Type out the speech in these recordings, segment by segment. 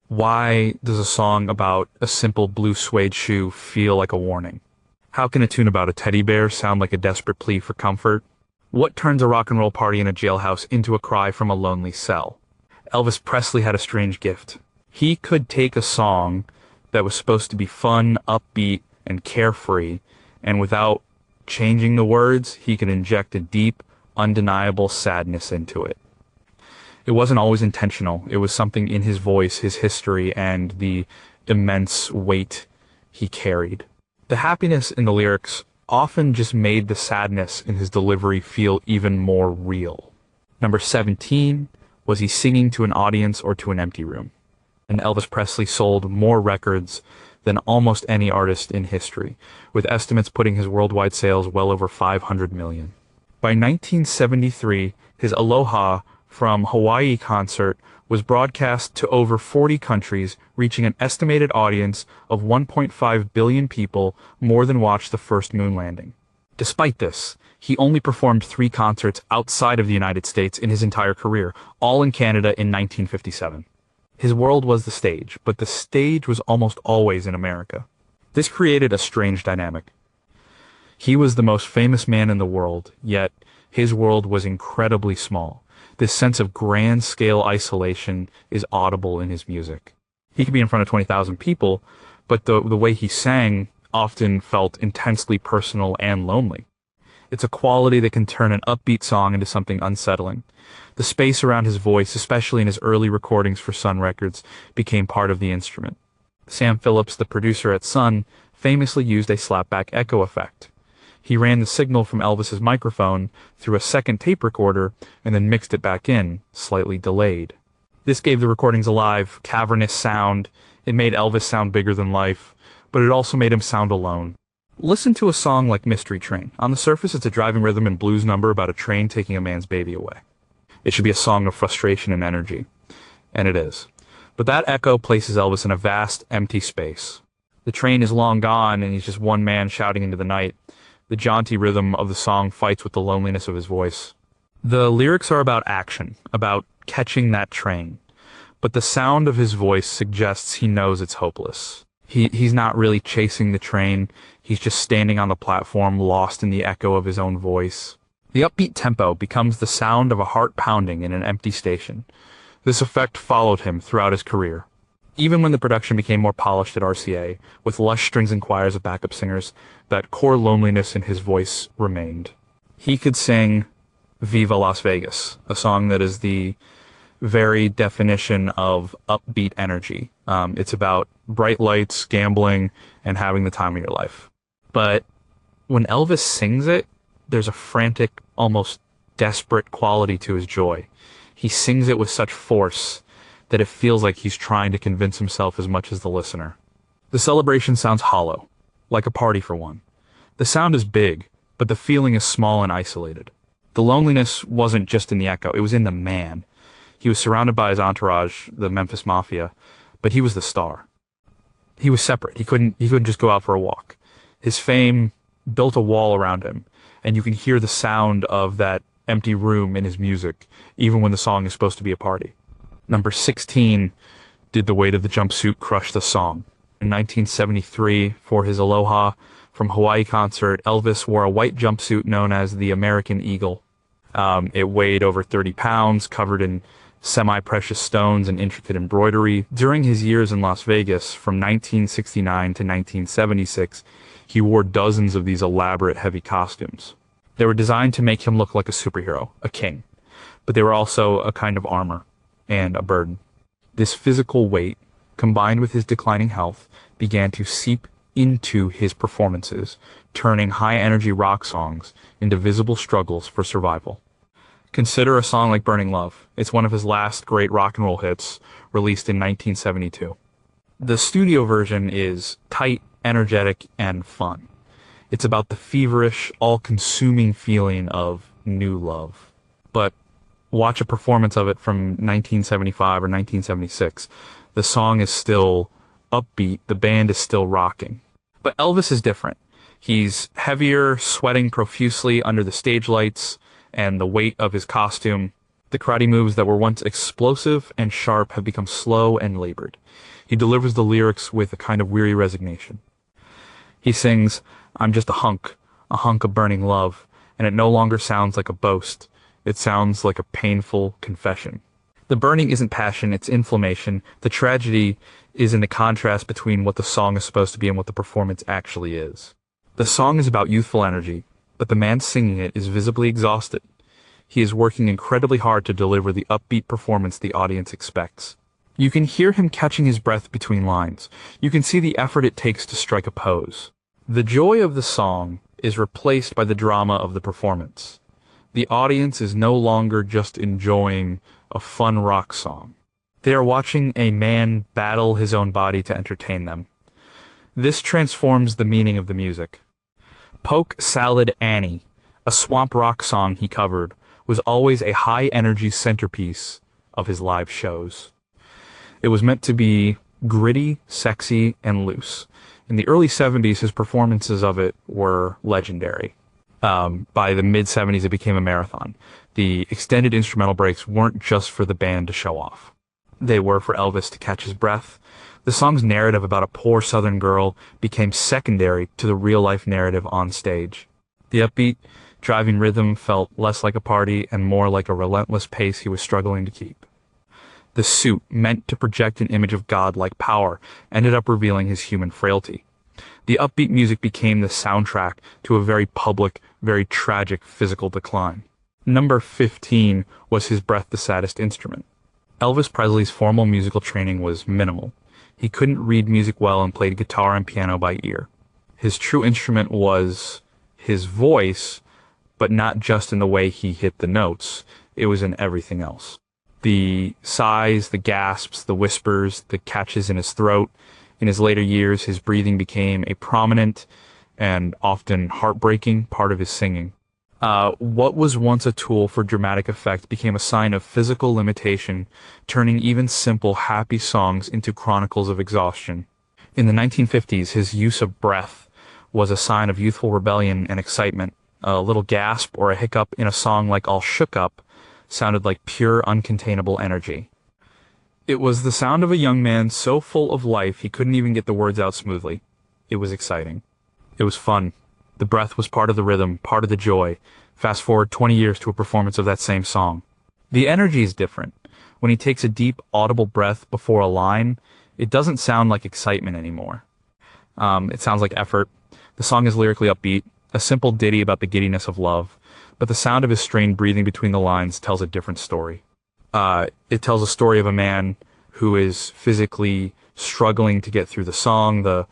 Why does a song about a simple blue suede shoe feel like a warning? How can a tune about a teddy bear sound like a desperate plea for comfort? What turns a rock and roll party in a jailhouse into a cry from a lonely cell? Elvis Presley had a strange gift. He could take a song that was supposed to be fun, upbeat, and carefree, and without changing the words, he could inject a deep, undeniable sadness into it. It wasn't always intentional. It was something in his voice, his history, and the immense weight he carried. The happiness in the lyrics often just made the sadness in his delivery feel even more real. Number 17, was he singing to an audience or to an empty room? And Elvis Presley sold more records than almost any artist in history, with estimates putting his worldwide sales well over 500 million. By 1973, his Aloha from Hawaii concert was broadcast to over 40 countries, reaching an estimated audience of 1.5 billion people, more than watched the first moon landing. Despite this, he only performed 3 concerts outside of the United States in his entire career, all in Canada in 1957. His world was the stage, but the stage was almost always in America. This created a strange dynamic. He was the most famous man in the world, yet his world was incredibly small. This sense of grand-scale isolation is audible in his music. He could be in front of 20,000 people, but the way he sang often felt intensely personal and lonely. It's a quality that can turn an upbeat song into something unsettling. The space around his voice, especially in his early recordings for Sun Records, became part of the instrument. Sam Phillips, the producer at Sun, famously used a slapback echo effect. He ran the signal from Elvis's microphone through a second tape recorder and then mixed it back in, slightly delayed. This gave the recordings a live, cavernous sound. It made Elvis sound bigger than life, but it also made him sound alone. Listen to a song like Mystery Train. On the surface, it's a driving rhythm and blues number about a train taking a man's baby away. It should be a song of frustration and energy. And it is. But that echo places Elvis in a vast, empty space. The train is long gone, and he's just one man shouting into the night. The jaunty rhythm of the song fights with the loneliness of his voice. The lyrics are about action, about catching that train. But the sound of his voice suggests he knows it's hopeless. He's not really chasing the train. He's just standing on the platform, lost in the echo of his own voice. The upbeat tempo becomes the sound of a heart pounding in an empty station. This effect followed him throughout his career. Even when the production became more polished at RCA, with lush strings and choirs of backup singers, that core loneliness in his voice remained. He could sing Viva Las Vegas, a song that is the very definition of upbeat energy. It's about bright lights, gambling, and having the time of your life. But when Elvis sings it, there's a frantic, almost desperate quality to his joy. He sings it with such force that it feels like he's trying to convince himself as much as the listener. The celebration sounds hollow, like a party for one. The sound is big, but the feeling is small and isolated. The loneliness wasn't just in the echo, it was in the man. He was surrounded by his entourage, the Memphis Mafia, but he was the star. He was separate. He couldn't just go out for a walk. His fame built a wall around him, and you can hear the sound of that empty room in his music, even when the song is supposed to be a party. Number 16, did the weight of the jumpsuit crush the song? In 1973, for his Aloha from Hawaii concert, Elvis wore a white jumpsuit known as the American Eagle. It weighed over 30 pounds, covered in semi-precious stones and intricate embroidery. During his years in Las Vegas, from 1969 to 1976, he wore dozens of these elaborate, heavy costumes. They were designed to make him look like a superhero, a king, but they were also a kind of armor and a burden. This physical weight, combined with his declining health, began to seep into his performances, turning high-energy rock songs into visible struggles for survival. Consider a song like Burning Love. It's one of his last great rock and roll hits, released in 1972. The studio version is tight, energetic, and fun. It's about the feverish, all-consuming feeling of new love. But watch a performance of it from 1975 or 1976. The song is still upbeat, the band is still rocking. But Elvis is different. He's heavier, sweating profusely under the stage lights and the weight of his costume. The karate moves that were once explosive and sharp have become slow and labored. He delivers the lyrics with a kind of weary resignation. He sings, "I'm just a hunk of burning love," and it no longer sounds like a boast. It sounds like a painful confession. The burning isn't passion, it's inflammation. The tragedy is in the contrast between what the song is supposed to be and what the performance actually is. The song is about youthful energy, but the man singing it is visibly exhausted. He is working incredibly hard to deliver the upbeat performance the audience expects. You can hear him catching his breath between lines. You can see the effort it takes to strike a pose. The joy of the song is replaced by the drama of the performance. The audience is no longer just enjoying a fun rock song. They are watching a man battle his own body to entertain them. This transforms the meaning of the music. Poke Salad Annie, a swamp rock song he covered, was always a high-energy centerpiece of his live shows. It was meant to be gritty, sexy, and loose. In the early 70s, his performances of it were legendary. By the mid-70s, it became a marathon. The extended instrumental breaks weren't just for the band to show off. They were for Elvis to catch his breath. The song's narrative about a poor Southern girl became secondary to the real-life narrative on stage. The upbeat, driving rhythm felt less like a party and more like a relentless pace he was struggling to keep. The suit, meant to project an image of godlike power, ended up revealing his human frailty. The upbeat music became the soundtrack to a very public, very tragic physical decline. Number 15 was his breath the saddest instrument. Elvis Presley's formal musical training was minimal. He couldn't read music well and played guitar and piano by ear. His true instrument was his voice, but not just in the way he hit the notes. It was in everything else. The sighs, the gasps, the whispers, the catches in his throat. In his later years, his breathing became a prominent and often heartbreaking part of his singing. What was once a tool for dramatic effect became a sign of physical limitation, turning even simple, happy songs into chronicles of exhaustion. In the 1950s, his use of breath was a sign of youthful rebellion and excitement. A little gasp or a hiccup in a song like All Shook Up sounded like pure, uncontainable energy. It was the sound of a young man so full of life he couldn't even get the words out smoothly. It was exciting. It was fun. The breath was part of the rhythm, part of the joy. Fast forward 20 years to a performance of that same song. The energy is different. When he takes a deep, audible breath before a line, it doesn't sound like excitement anymore. It sounds like effort. The song is lyrically upbeat, a simple ditty about the giddiness of love, but the sound of his strained breathing between the lines tells a different story. It tells a story of a man who is physically struggling to get through the song. The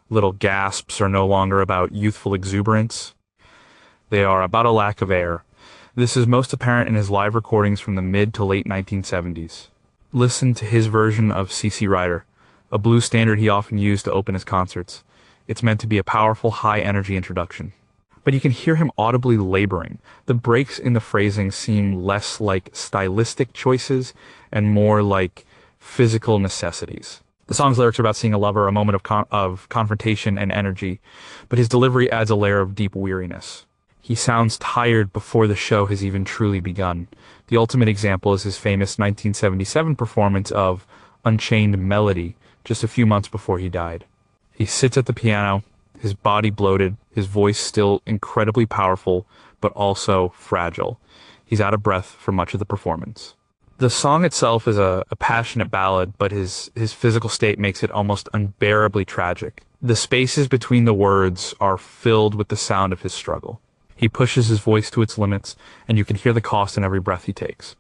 little gasps are no longer about youthful exuberance. They are about a lack of air. This is most apparent in his live recordings from the mid to late 1970s. Listen to his version of C.C. Rider, a blues standard he often used to open his concerts. It's meant to be a powerful, high-energy introduction. But you can hear him audibly laboring. The breaks in the phrasing seem less like stylistic choices and more like physical necessities. The song's lyrics are about seeing a lover, a moment of confrontation and energy, but his delivery adds a layer of deep weariness. He sounds tired before the show has even truly begun. The ultimate example is his famous 1977 performance of Unchained Melody, just a few months before he died. He sits at the piano, his body bloated, his voice still incredibly powerful, but also fragile. He's out of breath for much of the performance. The song itself is a passionate ballad, but his physical state makes it almost unbearably tragic. The spaces between the words are filled with the sound of his struggle. He pushes his voice to its limits, and you can hear the cost in every breath he takes.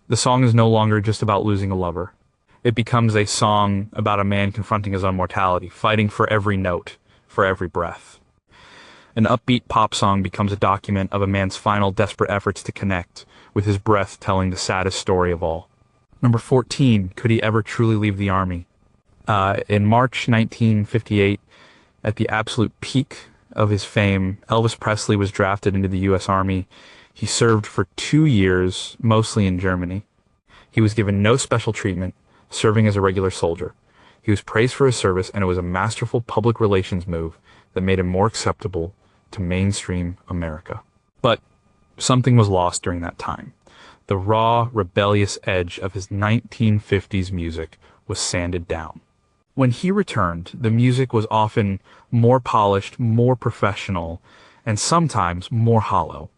The song is no longer just about losing a lover. It becomes a song about a man confronting his own mortality, fighting for every note, for every breath. An upbeat pop song becomes a document of a man's final desperate efforts to connect, with his breath telling the saddest story of all. Number 14, could he ever truly leave the army? In March 1958, at the absolute peak of his fame, Elvis Presley was drafted into the U.S. Army. He served for 2 years, mostly in Germany. He was given no special treatment, serving as a regular soldier. He was praised for his service, and it was a masterful public relations move that made him more acceptable to mainstream America. But something was lost during that time. The raw, rebellious edge of his 1950s music was sanded down. When he returned, the music was often more polished, more professional, and sometimes more hollow.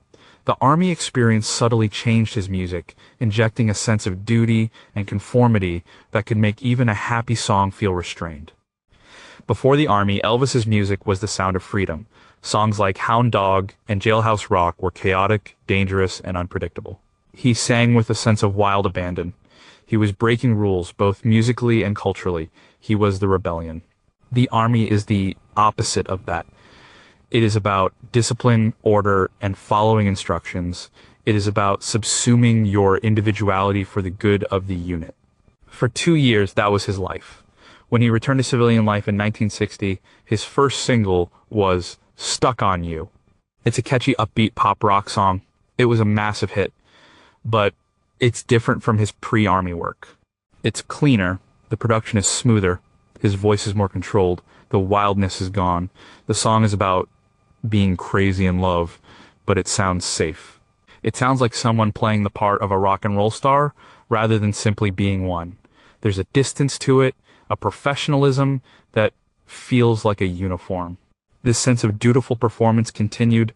The Army experience subtly changed his music, injecting a sense of duty and conformity that could make even a happy song feel restrained. Before the Army, Elvis's music was the sound of freedom. Songs like Hound Dog and Jailhouse Rock were chaotic, dangerous, and unpredictable. He sang with a sense of wild abandon. He was breaking rules, both musically and culturally. He was the rebellion. The Army is the opposite of that. It is about discipline, order, and following instructions. It is about subsuming your individuality for the good of the unit. For 2 years, that was his life. When he returned to civilian life in 1960, his first single was Stuck on You. It's a catchy, upbeat pop rock song. It was a massive hit, but it's different from his pre-Army work. It's cleaner, the production is smoother, his voice is more controlled, the wildness is gone. The song is about being crazy in love, but it sounds safe. It sounds like someone playing the part of a rock and roll star rather than simply being one. There's a distance to it, a professionalism that feels like a uniform. This sense of dutiful performance continued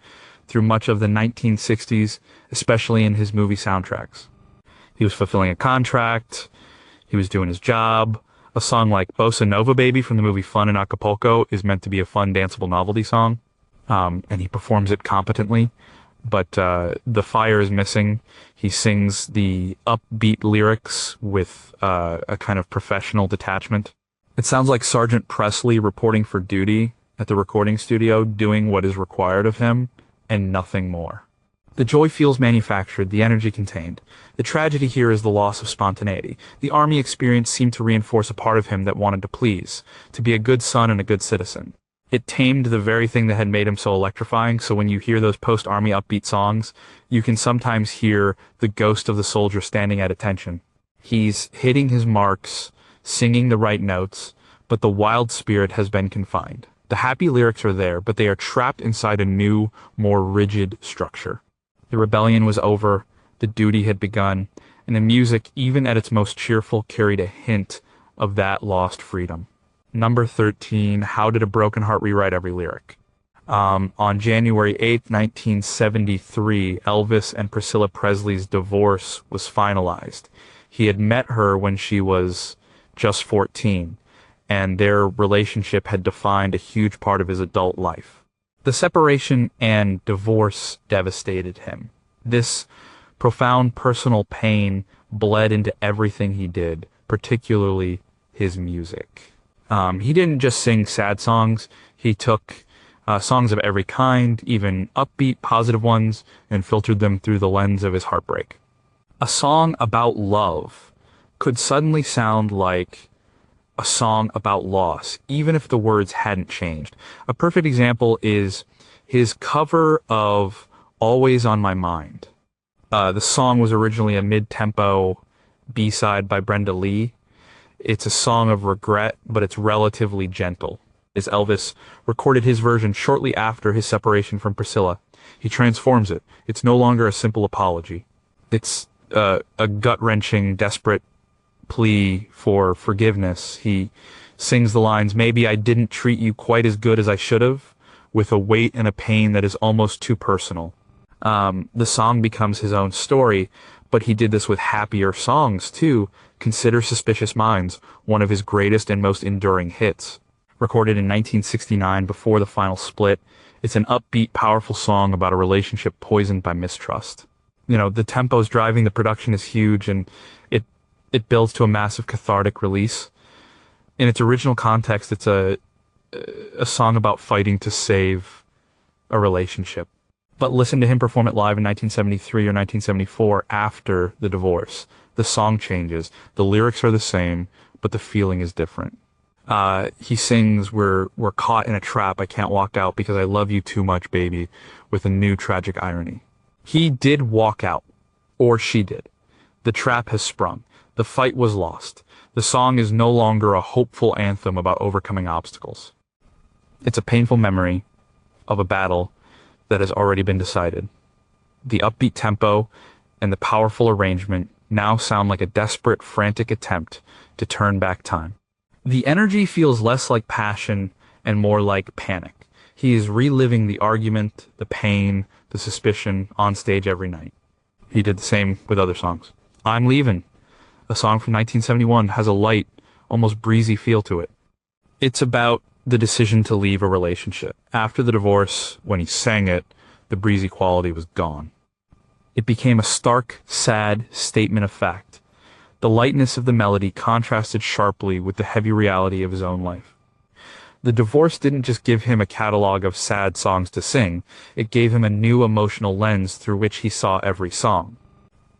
through much of the 1960s, especially in his movie soundtracks. He was fulfilling a contract, he was doing his job. A song like Bossa Nova Baby from the movie Fun in Acapulco is meant to be a fun, danceable novelty song, and he performs it competently, but the fire is missing. He sings the upbeat lyrics with a kind of professional detachment. It sounds like Sergeant Presley reporting for duty at the recording studio, doing what is required of him, and nothing more. The joy feels manufactured, the energy contained. The tragedy here is the loss of spontaneity. The Army experience seemed to reinforce a part of him that wanted to please, to be a good son and a good citizen. It tamed the very thing that had made him so electrifying, so when you hear those post-Army upbeat songs, you can sometimes hear the ghost of the soldier standing at attention. He's hitting his marks, singing the right notes, but the wild spirit has been confined. The happy lyrics are there, but they are trapped inside a new, more rigid structure. The rebellion was over, the duty had begun, and the music, even at its most cheerful, carried a hint of that lost freedom. Number 13, How Did a Broken Heart Rewrite Every Lyric? On January 8th, 1973, Elvis and Priscilla Presley's divorce was finalized. He had met her when she was just 14, and their relationship had defined a huge part of his adult life. The separation and divorce devastated him. This profound personal pain bled into everything he did, particularly his music. He didn't just sing sad songs. He took songs of every kind, even upbeat, positive ones, and filtered them through the lens of his heartbreak. A song about love could suddenly sound like a song about loss, even if the words hadn't changed. A perfect example is his cover of Always on My Mind. The song was originally a mid-tempo B-side by Brenda Lee. It's a song of regret, but it's relatively gentle. As Elvis recorded his version shortly after his separation from Priscilla, he transforms it. It's no longer a simple apology. It's a gut-wrenching, desperate plea for forgiveness. He sings the lines, "Maybe I didn't treat you quite as good as I should have," with a weight and a pain that is almost too personal. The song becomes his own story, but he did this with happier songs too. Consider Suspicious Minds, one of his greatest and most enduring hits. Recorded in 1969 before the final split, it's an upbeat, powerful song about a relationship poisoned by mistrust. You know, the tempo's driving, the production is huge, and it builds to a massive cathartic release. In its original context, it's a song about fighting to save a relationship. But listen to him perform it live in 1973 or 1974 after the divorce. The song changes. The lyrics are the same, but the feeling is different. He sings, we're caught in a trap, I can't walk out because I love you too much, baby, with a new tragic irony. He did walk out, or she did. The trap has sprung. The fight was lost. The song is no longer a hopeful anthem about overcoming obstacles. It's a painful memory of a battle that has already been decided. The upbeat tempo and the powerful arrangement now sound like a desperate, frantic attempt to turn back time. The energy feels less like passion and more like panic. He is reliving the argument, the pain, the suspicion on stage every night. He did the same with other songs. I'm Leavin', a song from 1971, has a light, almost breezy feel to it. It's about the decision to leave a relationship. After the divorce, when he sang it, the breezy quality was gone. It became a stark, sad statement of fact. The lightness of the melody contrasted sharply with the heavy reality of his own life. The divorce didn't just give him a catalog of sad songs to sing, it gave him a new emotional lens through which he saw every song.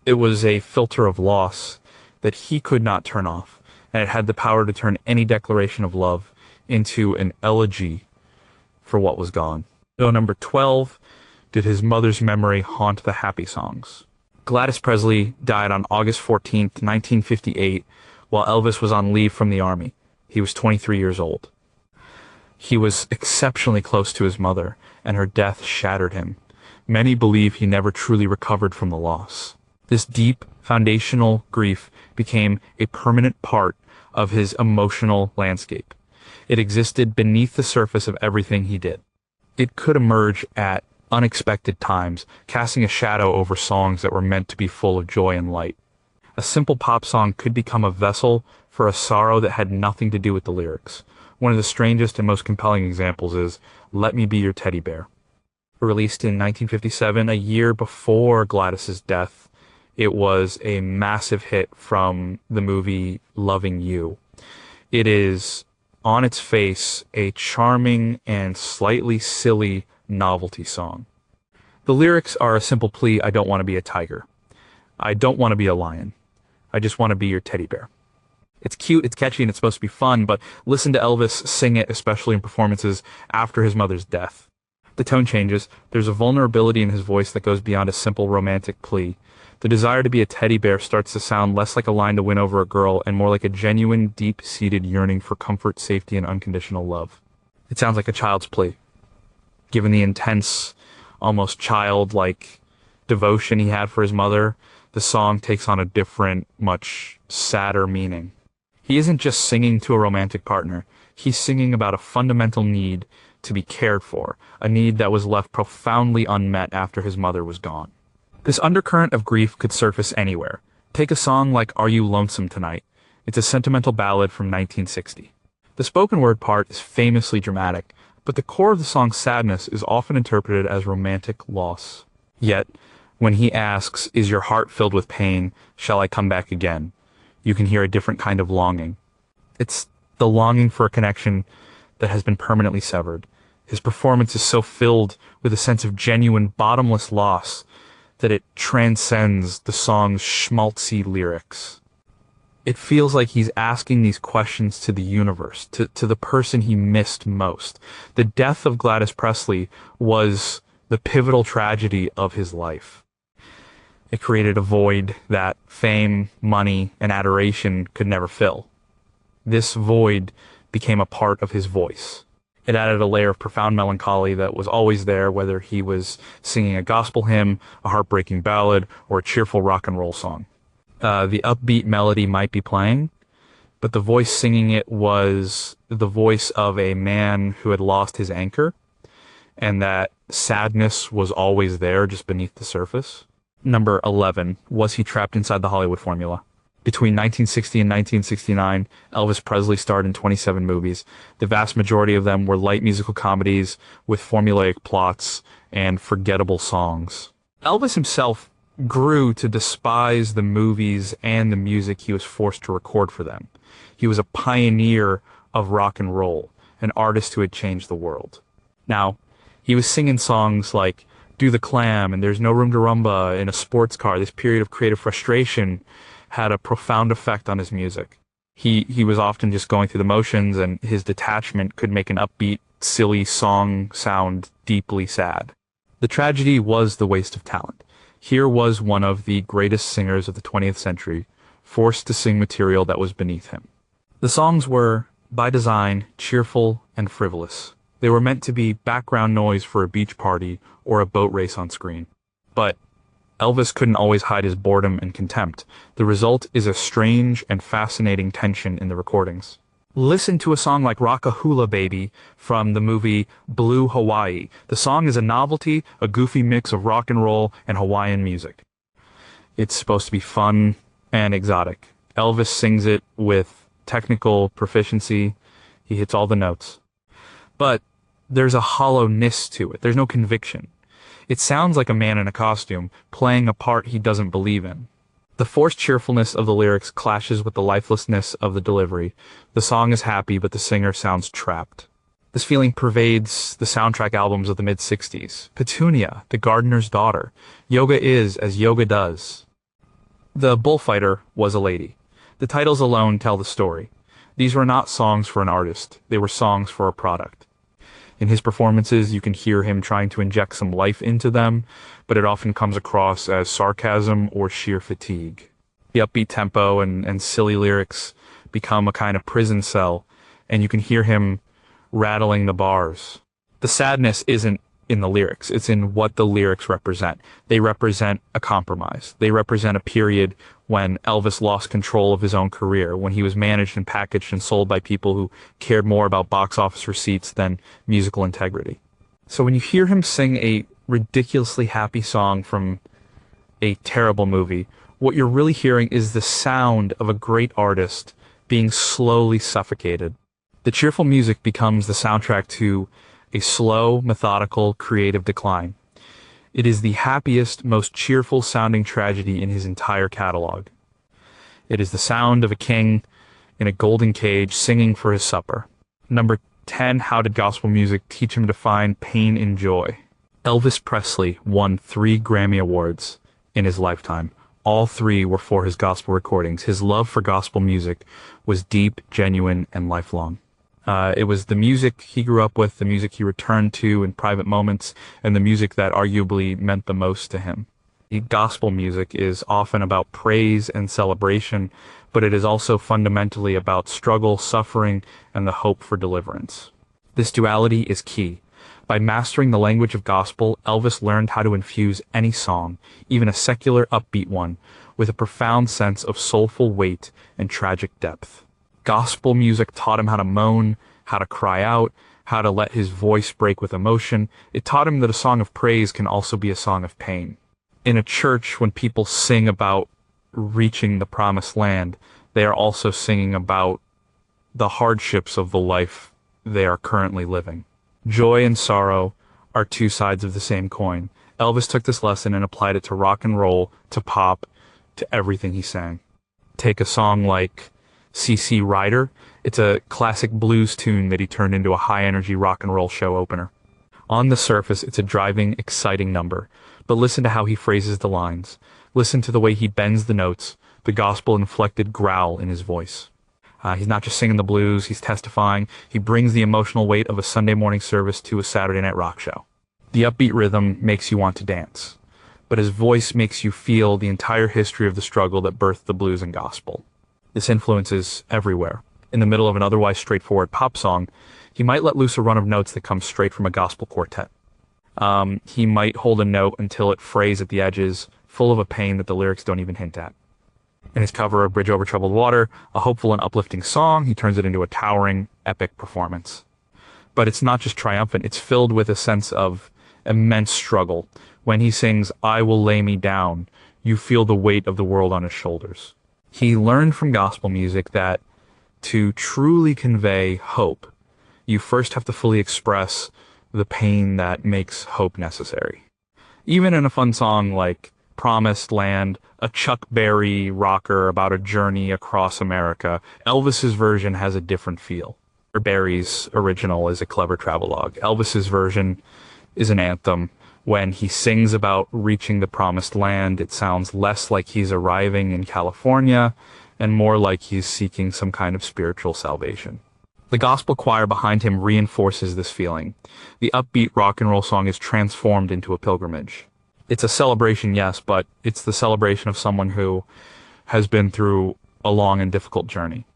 It was a filter of loss that he could not turn off, and it had the power to turn any declaration of love into an elegy for what was gone. So number 12, did his mother's memory haunt the happy songs? Gladys Presley died on August 14th, 1958, while Elvis was on leave from the army. He was 23 years old. He was exceptionally close to his mother, and her death shattered him. Many believe he never truly recovered from the loss. This deep, foundational grief became a permanent part of his emotional landscape. It existed beneath the surface of everything he did. It could emerge at unexpected times, casting a shadow over songs that were meant to be full of joy and light. A simple pop song could become a vessel for a sorrow that had nothing to do with the lyrics. One of the strangest and most compelling examples is Let Me Be Your Teddy Bear. Released in 1957, a year before Gladys's death, it was a massive hit from the movie Loving You. It is, on its face, a charming and slightly silly novelty song. The lyrics are a simple plea: I don't want to be a tiger. I don't want to be a lion. I just want to be your teddy bear. It's cute, it's catchy, and it's supposed to be fun, but listen to Elvis sing it, especially in performances after his mother's death. The tone changes. There's a vulnerability in his voice that goes beyond a simple romantic plea. The desire to be a teddy bear starts to sound less like a line to win over a girl and more like a genuine, deep-seated yearning for comfort, safety, and unconditional love. It sounds like a child's plea. Given the intense, almost childlike devotion he had for his mother, the song takes on a different, much sadder meaning. He isn't just singing to a romantic partner. He's singing about a fundamental need to be cared for, a need that was left profoundly unmet after his mother was gone. This undercurrent of grief could surface anywhere. Take a song like Are You Lonesome Tonight? It's a sentimental ballad from 1960. The spoken word part is famously dramatic, but the core of the song's sadness is often interpreted as romantic loss. Yet, when he asks, is your heart filled with pain? Shall I come back again? You can hear a different kind of longing. It's the longing for a connection that has been permanently severed. His performance is so filled with a sense of genuine, bottomless loss that it transcends the song's schmaltzy lyrics. It feels like he's asking these questions to the universe, to the person he missed most. The death of Gladys Presley was the pivotal tragedy of his life. It created a void that fame, money, and adoration could never fill. This void became a part of his voice. It added a layer of profound melancholy that was always there, whether he was singing a gospel hymn, a heartbreaking ballad, or a cheerful rock and roll song. The upbeat melody might be playing, but the voice singing it was the voice of a man who had lost his anchor, and that sadness was always there, just beneath the surface. Number 11, was he trapped inside the Hollywood formula? Between 1960 and 1969, Elvis Presley starred in 27 movies. The vast majority of them were light musical comedies with formulaic plots and forgettable songs. Elvis himself grew to despise the movies and the music he was forced to record for them. He was a pioneer of rock and roll, an artist who had changed the world. Now, he was singing songs like Do the Clam and There's No Room to Rumba in a sports car. This period of creative frustration had a profound effect on his music. He was often just going through the motions, and his detachment could make an upbeat, silly song sound deeply sad. The tragedy was the waste of talent. Here was one of the greatest singers of the 20th century, forced to sing material that was beneath him. The songs were, by design, cheerful and frivolous. They were meant to be background noise for a beach party or a boat race on screen. But Elvis couldn't always hide his boredom and contempt. The result is a strange and fascinating tension in the recordings. Listen to a song like Rock-a-Hula Baby from the movie Blue Hawaii. The song is a novelty, a goofy mix of rock and roll and Hawaiian music. It's supposed to be fun and exotic. Elvis sings it with technical proficiency. He hits all the notes. But there's a hollowness to it. There's no conviction. It sounds like a man in a costume playing a part he doesn't believe in. The forced cheerfulness of the lyrics clashes with the lifelessness of the delivery. The song is happy, but the singer sounds trapped. This feeling pervades the soundtrack albums of the mid-60s. Petunia, The Gardener's Daughter, Yoga Is as Yoga Does. The Bullfighter Was a Lady. The titles alone tell the story. These were not songs for an artist. They were songs for a product. In his performances, you can hear him trying to inject some life into them, but it often comes across as sarcasm or sheer fatigue. The upbeat tempo and silly lyrics become a kind of prison cell, and you can hear him rattling the bars. The sadness isn't in the lyrics, it's in what the lyrics represent. They represent a compromise. They represent a period when Elvis lost control of his own career, when he was managed and packaged and sold by people who cared more about box office receipts than musical integrity. So when you hear him sing a ridiculously happy song from a terrible movie, what you're really hearing is the sound of a great artist being slowly suffocated. The cheerful music becomes the soundtrack to a slow, methodical, creative decline. It is the happiest, most cheerful sounding tragedy in his entire catalog. It is the sound of a king in a golden cage singing for his supper. Number 10, how did gospel music teach him to find pain in joy? Elvis Presley won 3 Grammy Awards in his lifetime. All 3 were for his gospel recordings. His love for gospel music was deep, genuine, and lifelong. It was the music he grew up with, the music he returned to in private moments, and the music that arguably meant the most to him. Gospel music is often about praise and celebration, but it is also fundamentally about struggle, suffering, and the hope for deliverance. This duality is key. By mastering the language of gospel, Elvis learned how to infuse any song, even a secular upbeat one, with a profound sense of soulful weight and tragic depth. Gospel music taught him how to moan, how to cry out, how to let his voice break with emotion. It taught him that a song of praise can also be a song of pain. In a church, when people sing about reaching the promised land, they are also singing about the hardships of the life they are currently living. Joy and sorrow are 2 sides of the same coin. Elvis took this lesson and applied it to rock and roll, to pop, to everything he sang. Take a song like C.C. Rider. It's a classic blues tune that he turned into a high-energy rock and roll show opener. On the surface, it's a driving, exciting number, but listen to how he phrases the lines. Listen to the way he bends the notes, the gospel-inflected growl in his voice. He's not just singing the blues, he's testifying. He brings the emotional weight of a Sunday morning service to a Saturday night rock show. The upbeat rhythm makes you want to dance, but his voice makes you feel the entire history of the struggle that birthed the blues and gospel. This influence is everywhere. In the middle of an otherwise straightforward pop song, he might let loose a run of notes that come straight from a gospel quartet. He might hold a note until it frays at the edges, full of a pain that the lyrics don't even hint at. In his cover of Bridge Over Troubled Water, a hopeful and uplifting song, he turns it into a towering, epic performance. But it's not just triumphant, it's filled with a sense of immense struggle. When he sings, "I will lay me down," you feel the weight of the world on his shoulders. He learned from gospel music that to truly convey hope, you first have to fully express the pain that makes hope necessary. Even in a fun song like Promised Land, a Chuck Berry rocker about a journey across America, Elvis's version has a different feel. Berry's original is a clever travelogue. Elvis's version is an anthem. When he sings about reaching the promised land, it sounds less like he's arriving in California and more like he's seeking some kind of spiritual salvation. The gospel choir behind him reinforces this feeling. The upbeat rock and roll song is transformed into a pilgrimage. It's a celebration, yes, but it's the celebration of someone who has been through a long and difficult journey.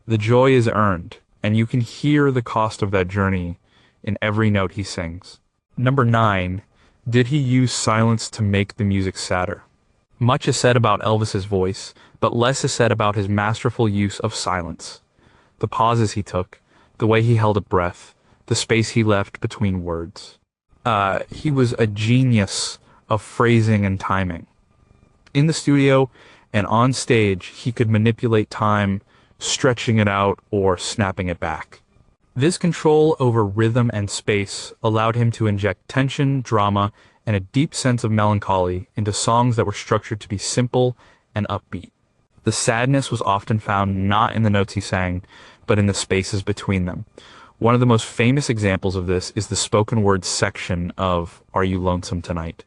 The joy is earned, and you can hear the cost of that journey in every note he sings. Number 9, Did he use silence to make the music sadder? Much is said about Elvis's voice, but less is said about his masterful use of silence. The pauses he took, the way he held a breath, the space he left between words. He was a genius of phrasing and timing. In the studio and on stage, he could manipulate time, stretching it out or snapping it back. This control over rhythm and space allowed him to inject tension, drama, and a deep sense of melancholy into songs that were structured to be simple and upbeat. The sadness was often found not in the notes he sang, but in the spaces between them. One of the most famous examples of this is the spoken word section of Are You Lonesome Tonight?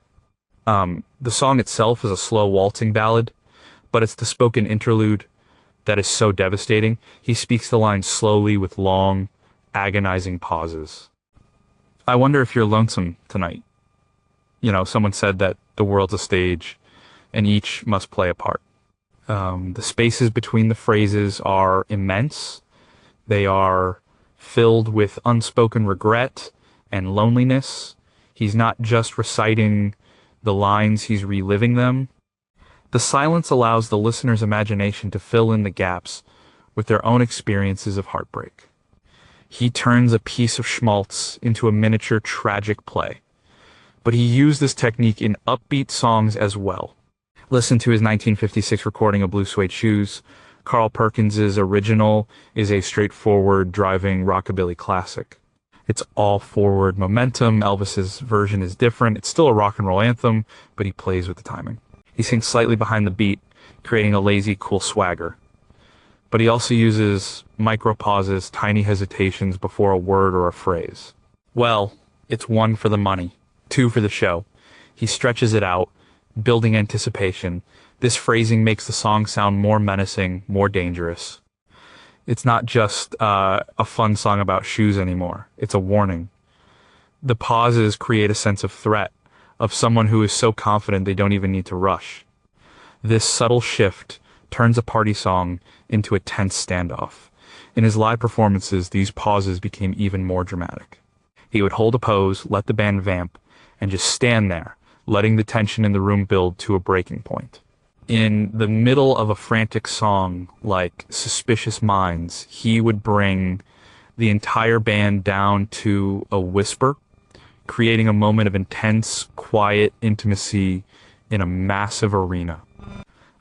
The song itself is a slow waltzing ballad, but it's the spoken interlude that is so devastating. He speaks the lines slowly with long, agonizing pauses. I wonder if you're lonesome tonight. You know, someone said that the world's a stage and each must play a part. The spaces between the phrases are immense. They are filled with unspoken regret and loneliness. He's not just reciting the lines, he's reliving them. The silence allows the listener's imagination to fill in the gaps with their own experiences of heartbreak. He turns a piece of schmaltz into a miniature tragic play. But he used this technique in upbeat songs as well. Listen to his 1956 recording of Blue Suede Shoes. Carl Perkins's original is a straightforward, driving rockabilly classic. It's all forward momentum. Elvis's version is different. It's still a rock and roll anthem, but he plays with the timing. He sings slightly behind the beat, creating a lazy, cool swagger. But he also uses micro pauses, tiny hesitations before a word or a phrase. Well, it's 1 for the money, 2 for the show. He stretches it out, building anticipation. This phrasing makes the song sound more menacing, more dangerous. It's not just a fun song about shoes anymore. It's a warning. The pauses create a sense of threat, of someone who is so confident they don't even need to rush. This subtle shift turns a party song into a tense standoff. In his live performances, these pauses became even more dramatic. He would hold a pose, let the band vamp, and just stand there, letting the tension in the room build to a breaking point. In the middle of a frantic song like Suspicious Minds, he would bring the entire band down to a whisper, creating a moment of intense, quiet intimacy in a massive arena.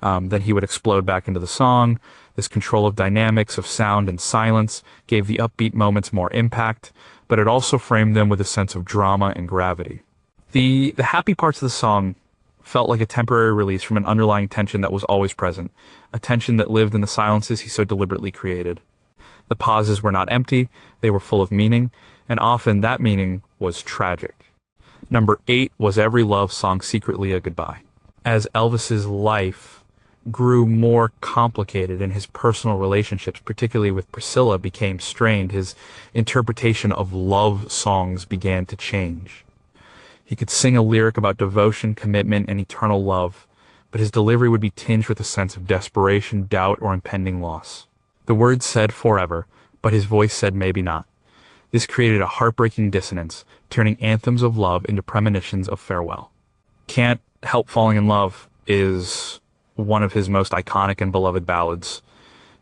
Then he would explode back into the song. This control of dynamics, of sound and silence, gave the upbeat moments more impact, but it also framed them with a sense of drama and gravity. The happy parts of the song felt like a temporary release from an underlying tension that was always present, a tension that lived in the silences he so deliberately created. The pauses were not empty, they were full of meaning, and often that meaning was tragic. Number 8 was Every Love Song Secretly a Goodbye. As Elvis's life grew more complicated and his personal relationships, particularly with Priscilla, became strained, his interpretation of love songs began to change. He could sing a lyric about devotion, commitment, and eternal love, but his delivery would be tinged with a sense of desperation, doubt, or impending loss. The words said forever, but his voice said maybe not. This created a heartbreaking dissonance, turning anthems of love into premonitions of farewell. Can't Help Falling in Love is one of his most iconic and beloved ballads.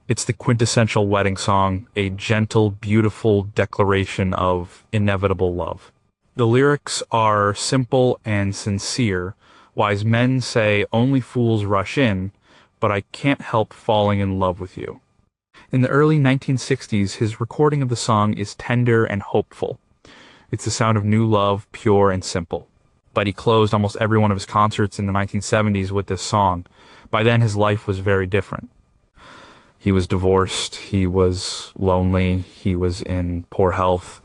It's the quintessential wedding song, a gentle, beautiful declaration of inevitable love. The lyrics are simple and sincere. Wise men say only fools rush in, but I can't help falling in love with you. In the early 1960s, his recording of the song is tender and hopeful. It's the sound of new love, pure and simple. But he closed almost every one of his concerts in the 1970s with this song. By then, his life was very different. He was divorced, he was lonely, he was in poor health.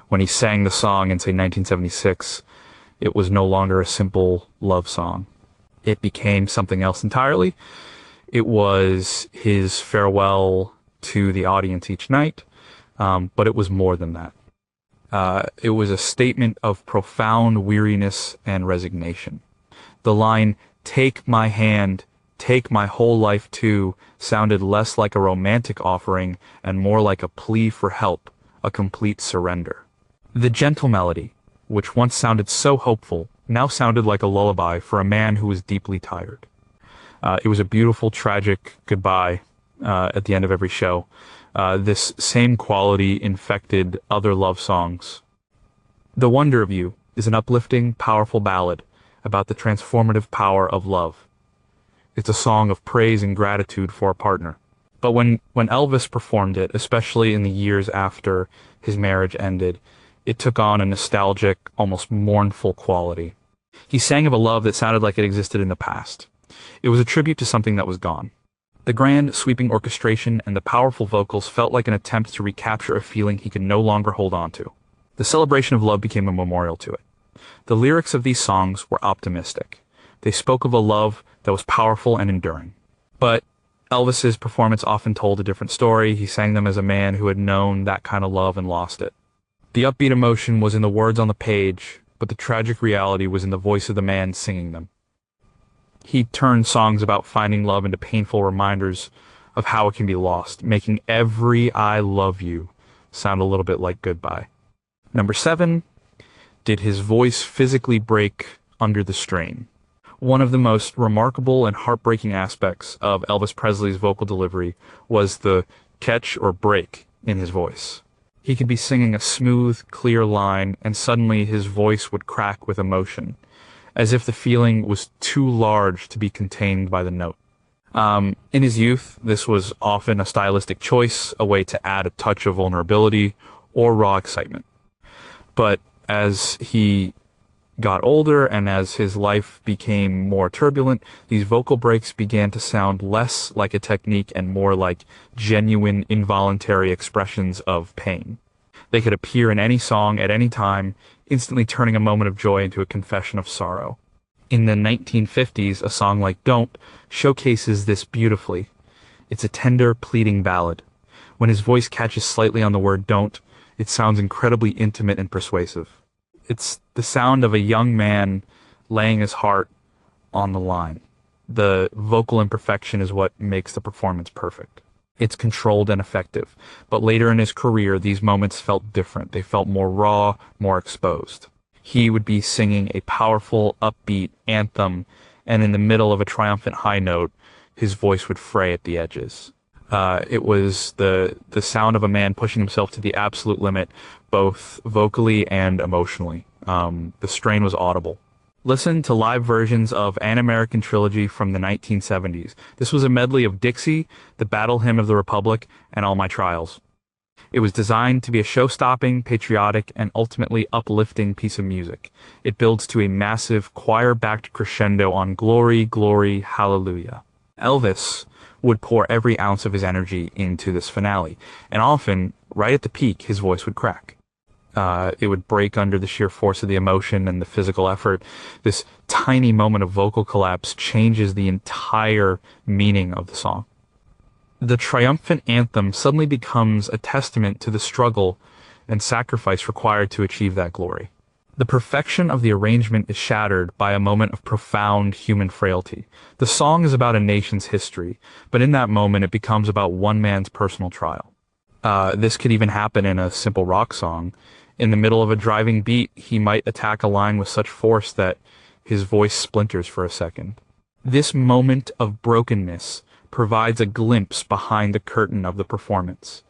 When he sang the song in, say, 1976, it was no longer a simple love song. It became something else entirely. It was his farewell to the audience each night, but it was more than that. It was a statement of profound weariness and resignation. The line, "Take my hand, take my whole life too," sounded less like a romantic offering and more like a plea for help, a complete surrender. The gentle melody, which once sounded so hopeful, now sounded like a lullaby for a man who was deeply tired. It was a beautiful, tragic goodbye at the end of every show. This same quality infected other love songs. The Wonder of You is an uplifting, powerful ballad about the transformative power of love. It's a song of praise and gratitude for a partner. But when Elvis performed it, especially in the years after his marriage ended, it took on a nostalgic, almost mournful quality. He sang of a love that sounded like it existed in the past. It was a tribute to something that was gone. The grand, sweeping orchestration and the powerful vocals felt like an attempt to recapture a feeling he could no longer hold on to. The celebration of love became a memorial to it. The lyrics of these songs were optimistic. They spoke of a love that was powerful and enduring. But Elvis's performance often told a different story. He sang them as a man who had known that kind of love and lost it. The upbeat emotion was in the words on the page, but the tragic reality was in the voice of the man singing them. He turned songs about finding love into painful reminders of how it can be lost, making every "I love you" sound a little bit like goodbye. Number 7, did his voice physically break under the strain? One of the most remarkable and heartbreaking aspects of Elvis Presley's vocal delivery was the catch or break in his voice. He could be singing a smooth, clear line, and suddenly his voice would crack with emotion, as if the feeling was too large to be contained by the note. In his youth, this was often a stylistic choice, a way to add a touch of vulnerability or raw excitement. But as he got older and as his life became more turbulent, these vocal breaks began to sound less like a technique and more like genuine, involuntary expressions of pain. They could appear in any song at any time, instantly turning a moment of joy into a confession of sorrow. In the 1950s, a song like Don't showcases this beautifully. It's a tender, pleading ballad. When his voice catches slightly on the word don't, it sounds incredibly intimate and persuasive. It's the sound of a young man laying his heart on the line. The vocal imperfection is what makes the performance perfect. It's controlled and effective, but later in his career, these moments felt different. They felt more raw, more exposed. He would be singing a powerful, upbeat anthem, and in the middle of a triumphant high note, his voice would fray at the edges. It was the sound of a man pushing himself to the absolute limit, both vocally and emotionally. The strain was audible. Listen to live versions of An American Trilogy from the 1970s. This was a medley of Dixie, the Battle Hymn of the Republic, and All My Trials. It was designed to be a show-stopping, patriotic, and ultimately uplifting piece of music. It builds to a massive, choir-backed crescendo on Glory, Glory, Hallelujah. Elvis would pour every ounce of his energy into this finale, and often, right at the peak, his voice would crack. It would break under the sheer force of the emotion and the physical effort. This tiny moment of vocal collapse changes the entire meaning of the song. The triumphant anthem suddenly becomes a testament to the struggle and sacrifice required to achieve that glory. The perfection of the arrangement is shattered by a moment of profound human frailty. The song is about a nation's history, but in that moment it becomes about one man's personal trial. This could even happen in a simple rock song. In the middle of a driving beat, he might attack a line with such force that his voice splinters for a second. This moment of brokenness provides a glimpse behind the curtain of the performance.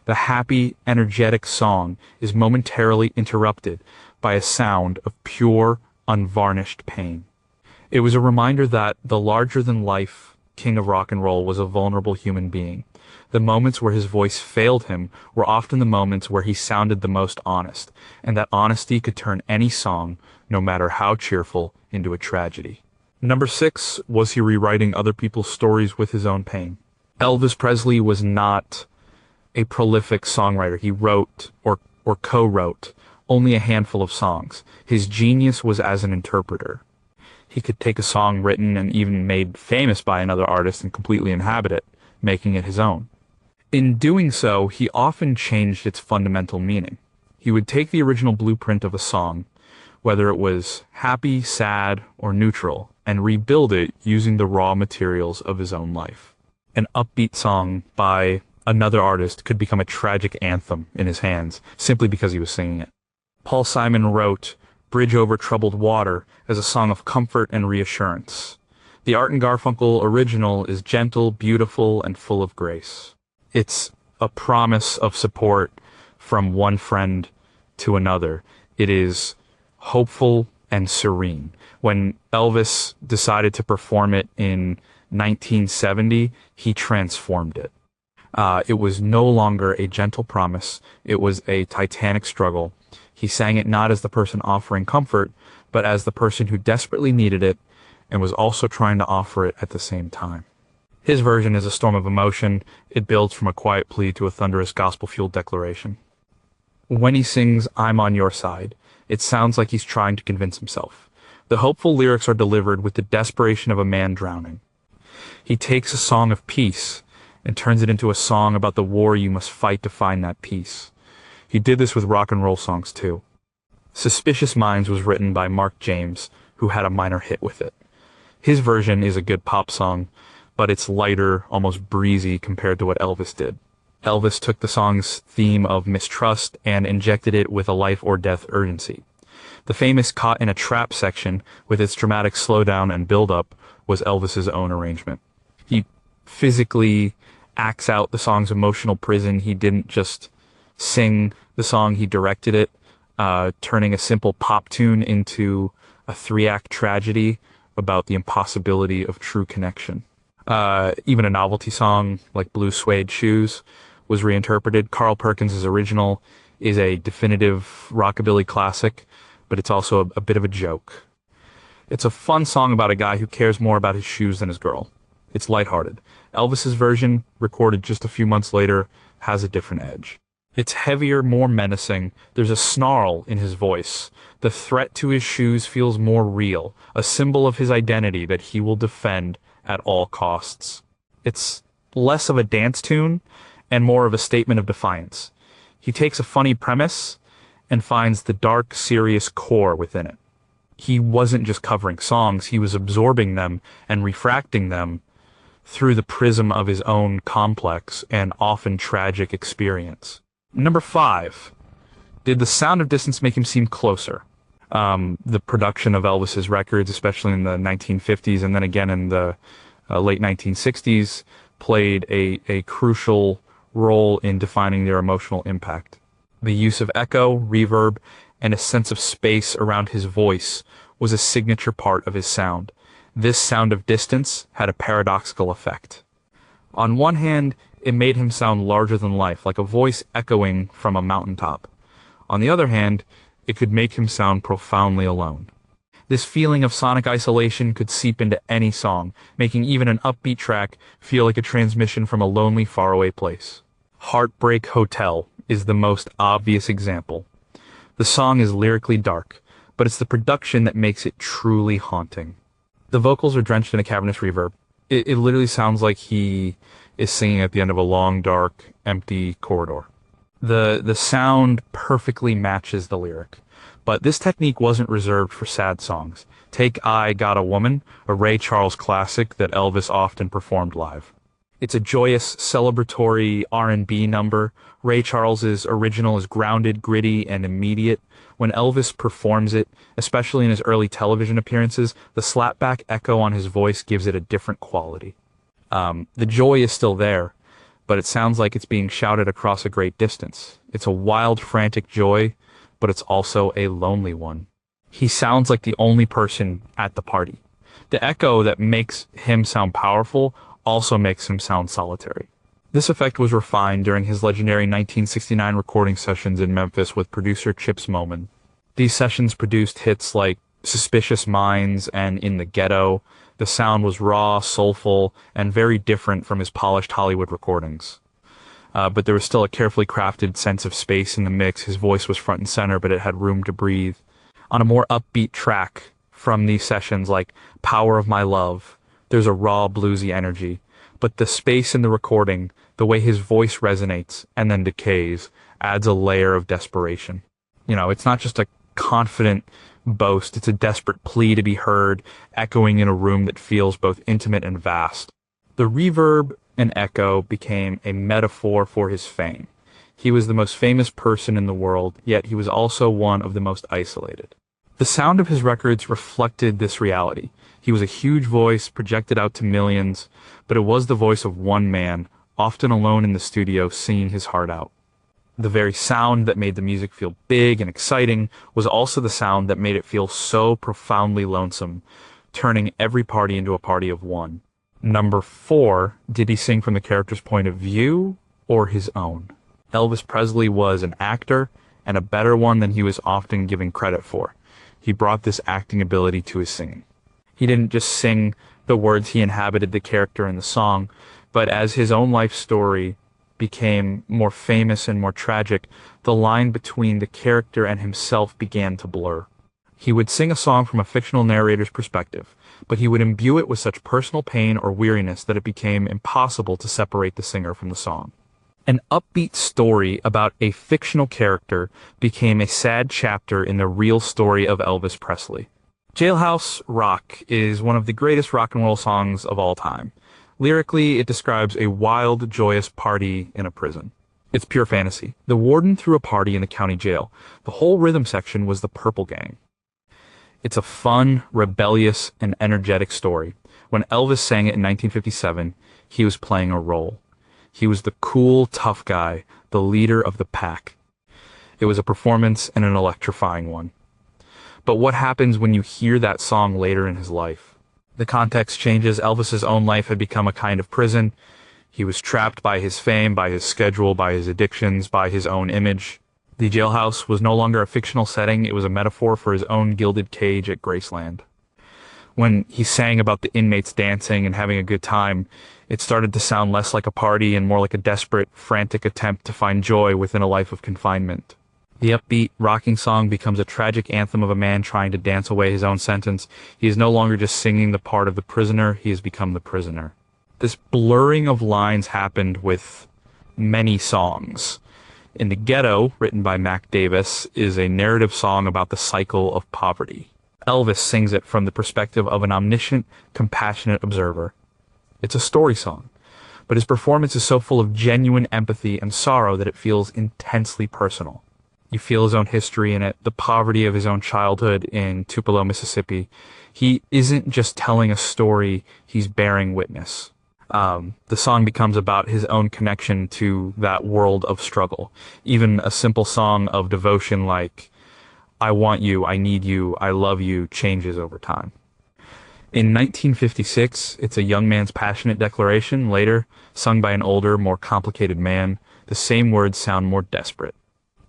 The happy, energetic song is momentarily interrupted by a sound of pure, unvarnished pain. It was a reminder that the larger-than-life king of rock and roll was a vulnerable human being. The moments where his voice failed him were often the moments where he sounded the most honest, and that honesty could turn any song, no matter how cheerful, into a tragedy. Number 6, was he rewriting other people's stories with his own pain? Elvis Presley was not a prolific songwriter. He wrote or co-wrote only a handful of songs. His genius was as an interpreter. He could take a song written and even made famous by another artist and completely inhabit it, making it his own. In doing so, he often changed its fundamental meaning. He would take the original blueprint of a song, whether it was happy, sad, or neutral, and rebuild it using the raw materials of his own life. An upbeat song by another artist could become a tragic anthem in his hands, simply because he was singing it. Paul Simon wrote, Bridge Over Troubled Water as a song of comfort and reassurance. The Art and Garfunkel original is gentle, beautiful, and full of grace. It's a promise of support from one friend to another. It is hopeful and serene. When Elvis decided to perform it in 1970, he transformed it. It was no longer a gentle promise. It was a titanic struggle. He sang it not as the person offering comfort, but as the person who desperately needed it and was also trying to offer it at the same time. His version is a storm of emotion. It builds from a quiet plea to a thunderous gospel-fueled declaration. When he sings, "I'm on your side," it sounds like he's trying to convince himself. The hopeful lyrics are delivered with the desperation of a man drowning. He takes a song of peace and turns it into a song about the war you must fight to find that peace. He did this with rock and roll songs too. Suspicious Minds was written by Mark James, who had a minor hit with it. His version is a good pop song, but it's lighter, almost breezy compared to what Elvis did. Elvis took the song's theme of mistrust and injected it with a life or death urgency. The famous Caught in a Trap section, with its dramatic slowdown and build-up, was Elvis's own arrangement. He physically acts out the song's emotional prison. He didn't just sing the song, he directed it, turning a simple pop tune into a 3-act tragedy about the impossibility of true connection. Even a novelty song like Blue Suede Shoes was reinterpreted. Carl Perkins' original is a definitive rockabilly classic, but it's also a bit of a joke. It's a fun song about a guy who cares more about his shoes than his girl. It's lighthearted. Elvis's version, recorded just a few months later, has a different edge. It's heavier, more menacing. There's a snarl in his voice. The threat to his shoes feels more real, a symbol of his identity that he will defend at all costs. It's less of a dance tune and more of a statement of defiance. He takes a funny premise and finds the dark, serious core within it. He wasn't just covering songs, he was absorbing them and refracting them through the prism of his own complex and often tragic experience. Number 5. Did the sound of distance make him seem closer? The production of Elvis's records, especially in the 1950s and then again in the late 1960s, played a crucial role in defining their emotional impact. The use of echo, reverb, and a sense of space around his voice was a signature part of his sound. This sound of distance had a paradoxical effect. On one hand, it made him sound larger than life, like a voice echoing from a mountaintop. On the other hand, it could make him sound profoundly alone. This feeling of sonic isolation could seep into any song, making even an upbeat track feel like a transmission from a lonely, faraway place. Heartbreak Hotel is the most obvious example. The song is lyrically dark, but it's the production that makes it truly haunting. The vocals are drenched in a cavernous reverb. It literally sounds like he is singing at the end of a long, dark, empty corridor. The sound perfectly matches the lyric. But this technique wasn't reserved for sad songs. Take I Got a Woman, a Ray Charles classic that Elvis often performed live. It's a joyous, celebratory R&B number. Ray Charles's original is grounded, gritty, and immediate. When Elvis performs it, especially in his early television appearances, the slapback echo on his voice gives it a different quality. The joy is still there, but it sounds like it's being shouted across a great distance. It's a wild, frantic joy, but it's also a lonely one. He sounds like the only person at the party. The echo that makes him sound powerful also makes him sound solitary. This effect was refined during his legendary 1969 recording sessions in Memphis with producer Chips Moman. These sessions produced hits like Suspicious Minds and In the Ghetto. The sound was raw, soulful, and very different from his polished Hollywood recordings. But there was still a carefully crafted sense of space in the mix. His voice was front and center, but it had room to breathe. On a more upbeat track from these sessions, like Power of My Love, there's a raw, bluesy energy. But the space in the recording, the way his voice resonates and then decays, adds a layer of desperation. You know, it's not just a confident boast, it's a desperate plea to be heard, echoing in a room that feels both intimate and vast. The reverb and echo became a metaphor for his fame. He was the most famous person in the world, yet he was also one of the most isolated. The sound of his records reflected this reality. He was a huge voice projected out to millions, but it was the voice of one man, often alone in the studio, singing his heart out. The very sound that made the music feel big and exciting was also the sound that made it feel so profoundly lonesome, turning every party into a party of one. Number 4, did he sing from the character's point of view or his own? Elvis Presley was an actor, and a better one than he was often given credit for. He brought this acting ability to his singing. He didn't just sing the words, he inhabited the character in the song, but as his own life story became more famous and more tragic, the line between the character and himself began to blur. He would sing a song from a fictional narrator's perspective, but he would imbue it with such personal pain or weariness that it became impossible to separate the singer from the song. An upbeat story about a fictional character became a sad chapter in the real story of Elvis Presley. Jailhouse Rock is one of the greatest rock and roll songs of all time. Lyrically, it describes a wild, joyous party in a prison. It's pure fantasy. The warden threw a party in the county jail. The whole rhythm section was the Purple Gang. It's a fun, rebellious, and energetic story. When Elvis sang it in 1957, he was playing a role. He was the cool, tough guy, the leader of the pack. It was a performance and an electrifying one. But what happens when you hear that song later in his life? The context changes. Elvis's own life had become a kind of prison. He was trapped by his fame, by his schedule, by his addictions, by his own image. The jailhouse was no longer a fictional setting. It was a metaphor for his own gilded cage at Graceland. When he sang about the inmates dancing and having a good time, it started to sound less like a party and more like a desperate, frantic attempt to find joy within a life of confinement. The upbeat, rocking song becomes a tragic anthem of a man trying to dance away his own sentence. He is no longer just singing the part of the prisoner, he has become the prisoner. This blurring of lines happened with many songs. In the Ghetto, written by Mac Davis, is a narrative song about the cycle of poverty. Elvis sings it from the perspective of an omniscient, compassionate observer. It's a story song, but his performance is so full of genuine empathy and sorrow that it feels intensely personal. You feel his own history in it, the poverty of his own childhood in Tupelo, Mississippi. He isn't just telling a story, he's bearing witness. The song becomes about his own connection to that world of struggle. Even a simple song of devotion like, I want you, I need you, I love you, changes over time. In 1956, it's a young man's passionate declaration. Later, sung by an older, more complicated man, the same words sound more desperate.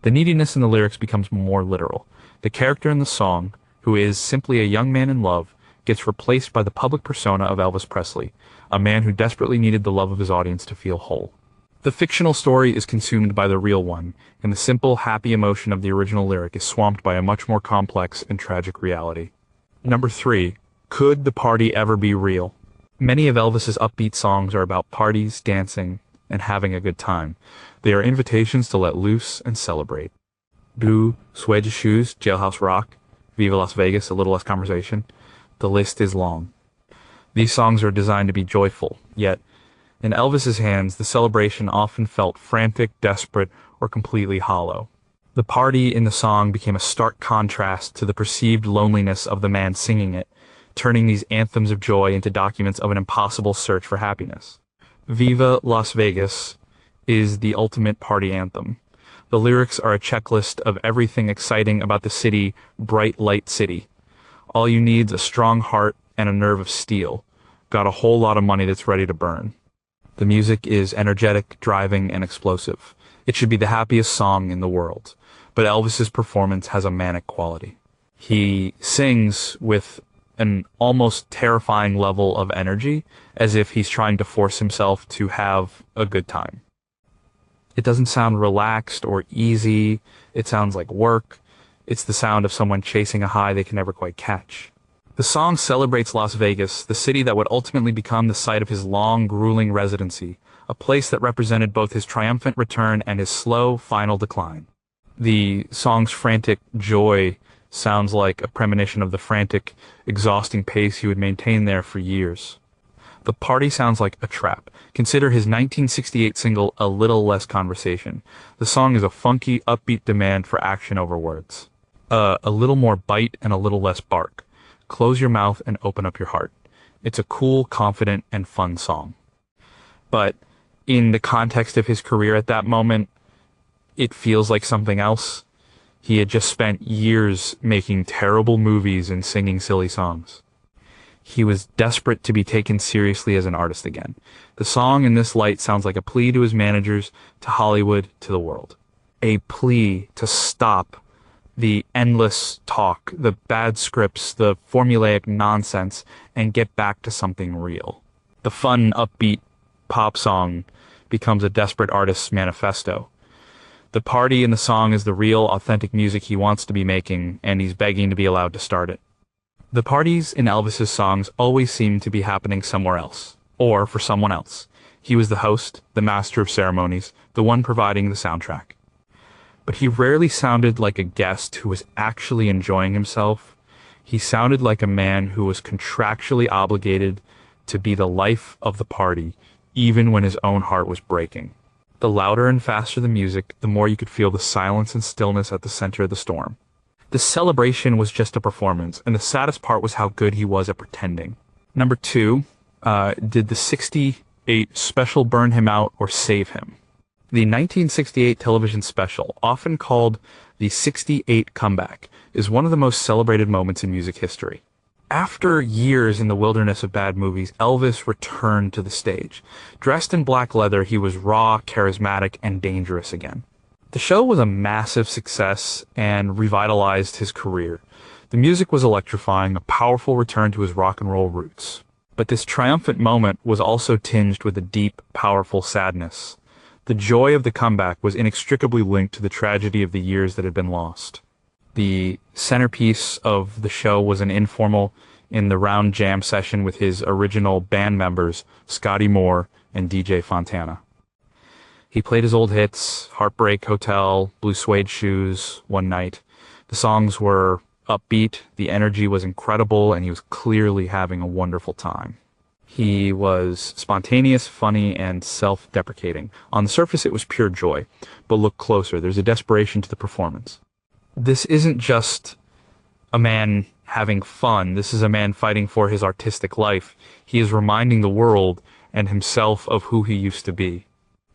The neediness in the lyrics becomes more literal. The character in the song, who is simply a young man in love, gets replaced by the public persona of Elvis Presley, a man who desperately needed the love of his audience to feel whole. The fictional story is consumed by the real one, and the simple, happy emotion of the original lyric is swamped by a much more complex and tragic reality. Number 3. Could the party ever be real? Many of Elvis's upbeat songs are about parties, dancing, and having a good time. They are invitations to let loose and celebrate. Blue Suede Shoes, Jailhouse Rock, Viva Las Vegas, A Little Less Conversation. The list is long. These songs are designed to be joyful, yet in Elvis's hands, the celebration often felt frantic, desperate, or completely hollow. The party in the song became a stark contrast to the perceived loneliness of the man singing it, turning these anthems of joy into documents of an impossible search for happiness. Viva Las Vegas is the ultimate party anthem. The lyrics are a checklist of everything exciting about the city, bright light city. All you need's a strong heart and a nerve of steel. Got a whole lot of money that's ready to burn. The music is energetic, driving, and explosive. It should be the happiest song in the world, but Elvis's performance has a manic quality. He sings with an almost terrifying level of energy, as if he's trying to force himself to have a good time. It doesn't sound relaxed or easy. It sounds like work. It's the sound of someone chasing a high they can never quite catch. The song celebrates Las Vegas, the city that would ultimately become the site of his long, grueling residency, a place that represented both his triumphant return and his slow, final decline. The song's frantic joy sounds like a premonition of the frantic, exhausting pace he would maintain there for years. The party sounds like a trap. Consider his 1968 single, A Little Less Conversation. The song is a funky, upbeat demand for action over words. A little more bite and a little less bark. Close your mouth and open up your heart. It's a cool, confident, and fun song. But in the context of his career at that moment, it feels like something else. He had just spent years making terrible movies and singing silly songs. He was desperate to be taken seriously as an artist again. The song in this light sounds like a plea to his managers, to Hollywood, to the world. A plea to stop the endless talk, the bad scripts, the formulaic nonsense, and get back to something real. The fun, upbeat pop song becomes a desperate artist's manifesto. The party in the song is the real, authentic music he wants to be making, and he's begging to be allowed to start it. The parties in Elvis's songs always seem to be happening somewhere else, or for someone else. He was the host, the master of ceremonies, the one providing the soundtrack. But he rarely sounded like a guest who was actually enjoying himself. He sounded like a man who was contractually obligated to be the life of the party, even when his own heart was breaking. The louder and faster the music, the more you could feel the silence and stillness at the center of the storm. The celebration was just a performance, and the saddest part was how good he was at pretending. Number 2, did the 68 special burn him out or save him? The 1968 television special, often called the 68 Comeback, is one of the most celebrated moments in music history. After years in the wilderness of bad movies, Elvis returned to the stage. Dressed in black leather, he was raw, charismatic, and dangerous again. The show was a massive success and revitalized his career. The music was electrifying, a powerful return to his rock and roll roots. But this triumphant moment was also tinged with a deep, powerful sadness. The joy of the comeback was inextricably linked to the tragedy of the years that had been lost. The centerpiece of the show was an informal in the round jam session with his original band members, Scotty Moore and DJ Fontana. He played his old hits, Heartbreak Hotel, Blue Suede Shoes, One Night. The songs were upbeat, the energy was incredible, and he was clearly having a wonderful time. He was spontaneous, funny, and self-deprecating. On the surface, it was pure joy, but look closer, there's a desperation to the performance. This isn't just a man having fun. This is a man fighting for his artistic life. He is reminding the world and himself of who he used to be.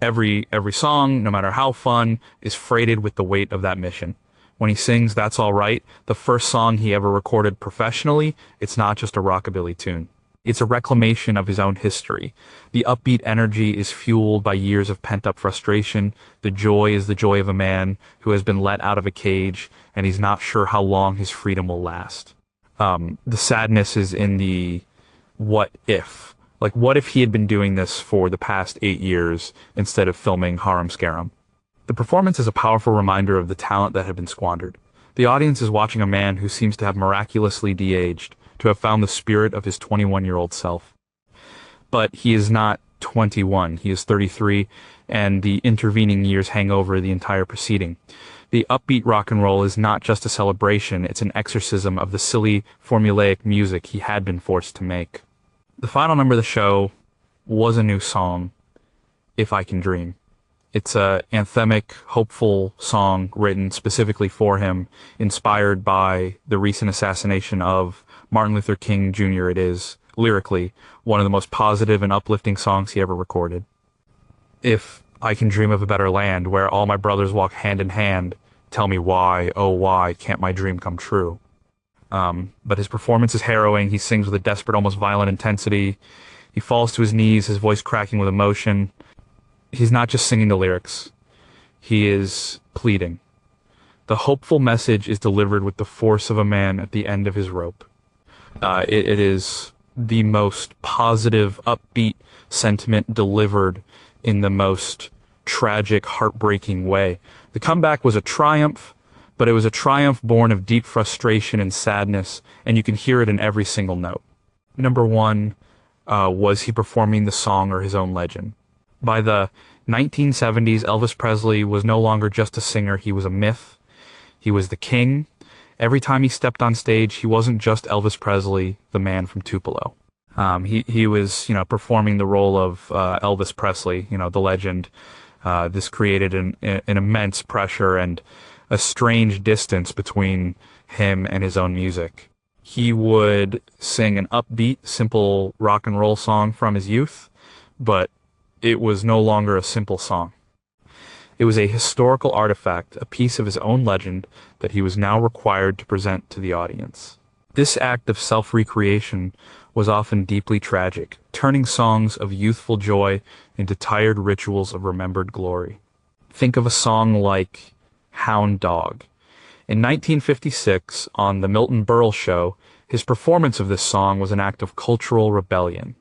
Every song, no matter how fun, is freighted with the weight of that mission. When he sings That's All Right, the first song he ever recorded professionally, it's not just a rockabilly tune. It's a reclamation of his own history. The upbeat energy is fueled by years of pent-up frustration. The joy is the joy of a man who has been let out of a cage, and he's not sure how long his freedom will last. The sadness is in the what if. Like, what if he had been doing this for the past 8 years instead of filming Harem Scarum? The performance is a powerful reminder of the talent that had been squandered. The audience is watching a man who seems to have miraculously de-aged, to have found the spirit of his 21-year-old self. But he is not 21, he is 33, and the intervening years hang over the entire proceeding. The upbeat rock and roll is not just a celebration, it's an exorcism of the silly, formulaic music he had been forced to make. The final number of the show was a new song, If I Can Dream. It's an anthemic, hopeful song written specifically for him, inspired by the recent assassination of Martin Luther King Jr. It is, lyrically, one of the most positive and uplifting songs he ever recorded. If I can dream of a better land where all my brothers walk hand in hand, tell me why, oh why, can't my dream come true? But his performance is harrowing. He sings with a desperate, almost violent intensity. He falls to his knees, his voice cracking with emotion. He's not just singing the lyrics. He is pleading. The hopeful message is delivered with the force of a man at the end of his rope. It is the most positive, upbeat sentiment delivered in the most tragic, heartbreaking way. The comeback was a triumph, but it was a triumph born of deep frustration and sadness, and you can hear it in every single note. Number 1, was he performing the song or his own legend? By the 1970s, Elvis Presley was no longer just a singer, he was a myth. He was the king. Every time he stepped on stage, he wasn't just Elvis Presley, the man from Tupelo. He was, performing the role of Elvis Presley, the legend. This created an immense pressure and a strange distance between him and his own music. He would sing an upbeat, simple rock and roll song from his youth, but it was no longer a simple song. It was a historical artifact, a piece of his own legend that he was now required to present to the audience. This act of self-recreation was often deeply tragic, turning songs of youthful joy into tired rituals of remembered glory. Think of a song like Hound Dog. In 1956, on The Milton Berle Show, his performance of this song was an act of cultural rebellion.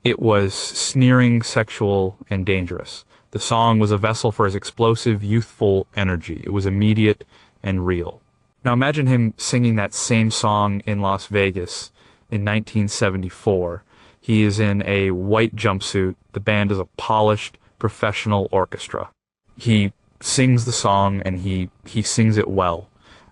It was sneering, sexual, and dangerous. The song was a vessel for his explosive, youthful energy. It was immediate and real. Now imagine him singing that same song in Las Vegas in 1974. He is in a white jumpsuit. The band is a polished, professional orchestra. He sings the song and he sings it well.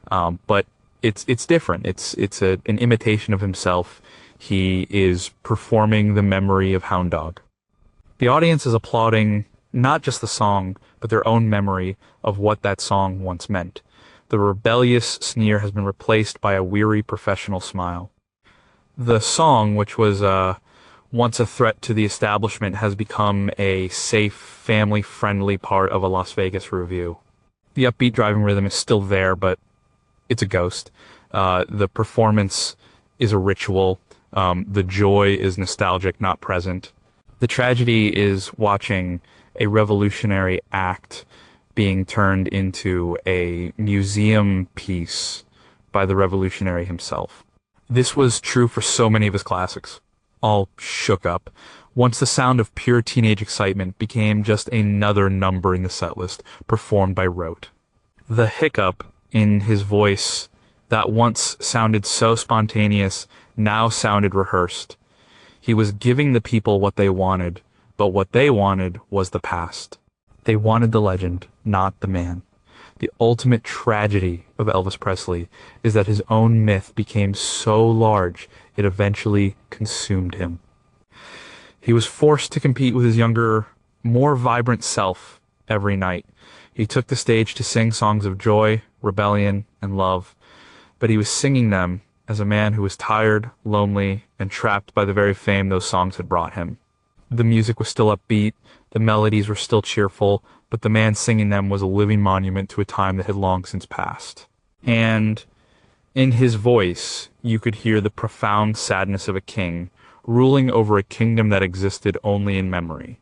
But it's different. It's an imitation of himself. He is performing the memory of Hound Dog. The audience is applauding not just the song, but their own memory of what that song once meant. The rebellious sneer has been replaced by a weary professional smile. The song, which was once a threat to the establishment, has become a safe, family-friendly part of a Las Vegas revue. The upbeat driving rhythm is still there, but it's a ghost. The performance is a ritual. The joy is nostalgic, not present. The tragedy is watching a revolutionary act being turned into a museum piece by the revolutionary himself. This was true for so many of his classics, all shook up, once the sound of pure teenage excitement became just another number in the setlist, performed by rote. The hiccup in his voice that once sounded so spontaneous now sounded rehearsed. He was giving the people what they wanted, but what they wanted was the past. They wanted the legend, not the man. The ultimate tragedy of Elvis Presley is that his own myth became so large it eventually consumed him. He was forced to compete with his younger, more vibrant self every night. He took the stage to sing songs of joy, rebellion, and love, but he was singing them as a man who was tired, lonely, and trapped by the very fame those songs had brought him. The music was still upbeat, the melodies were still cheerful, but the man singing them was a living monument to a time that had long since passed. And in his voice, you could hear the profound sadness of a king ruling over a kingdom that existed only in memory.